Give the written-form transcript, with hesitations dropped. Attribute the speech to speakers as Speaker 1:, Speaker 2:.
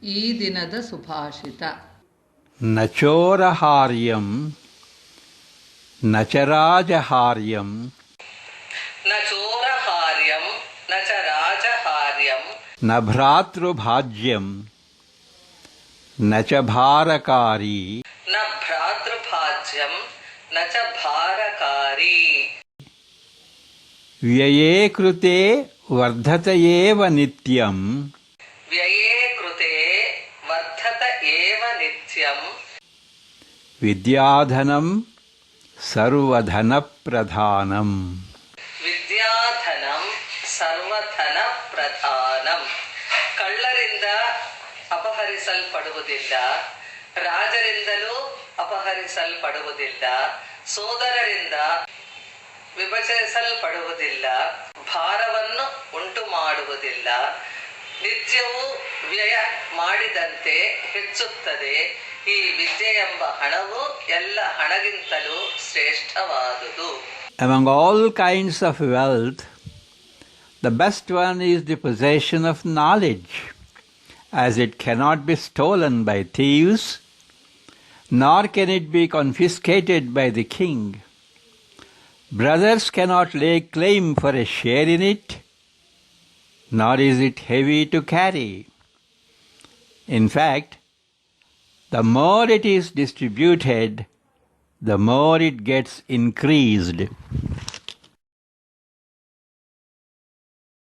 Speaker 1: ಈ ದಿನದ ಸುಭಾಷಿತ.
Speaker 2: ನ ಚೋರಹಾರ್ಯಂ ನ ಚ ರಾಜಹಾರ್ಯಂ
Speaker 3: ನ ಚೋರಹಾರ್ಯಂ ನ ಚ ರಾಜಹಾರ್ಯಂ
Speaker 2: ನ ಭ್ರಾತೃಭಾಜ್ಯಂ ನ ಚ ಭಾರಕಾರಿ
Speaker 3: ನ ಭ್ರಾತೃಭಾಜ್ಯಂ ನ ಚ ಭಾರಕಾರಿ
Speaker 2: ವ್ಯಯೇ ಕೃತೆ ವರ್ಧತ ಏವ ನಿತ್ಯಂ
Speaker 3: ವ್ಯಯೇ ಕೃತೆ ವರ್ಧತ ಏವ ನಿತ್ಯಂ
Speaker 2: ವಿದ್ಯಾಧನಂ ಸರ್ವಧನ ಪ್ರಧಾನಂ
Speaker 3: ವಿದ್ಯಾಧನಂ ಸರ್ವಧನ ಪ್ರಧಾನಂ. ಕಳ್ಳರಿಂದ ಅಪಹರಿಸಲ್ಪಡುವುದಿಲ್ಲ, ರಾಜರಿಂದಲೂ ಅಪಹರಿಸಲ್ಪಡುವುದಿಲ್ಲ, ಸೋದರರಿಂದ ವಿಭಜಿಸಲ್ಪಡುವುದಿಲ್ಲ, ಭಾರವನ್ನು ಉಂಟು ಮಾಡುವುದಿಲ್ಲ, ನಿತ್ಯವೂ ವ್ಯಯ ಮಾಡಿದಂತೆ ಹೆಚ್ಚುತ್ತದೆ. ಈ ವಿದ್ಯೆ ಎಂಬ ಹಣವು ಎಲ್ಲ ಹಣಗಿಂತಲೂ ಶ್ರೇಷ್ಠವಾದುದು.
Speaker 2: Among all kinds of wealth, the best one is the possession of knowledge, as it cannot be stolen by thieves, nor can it be confiscated by the king. Brothers cannot lay claim for a share in it, nor is it heavy to carry. In fact, the more it is distributed, the more it gets increased.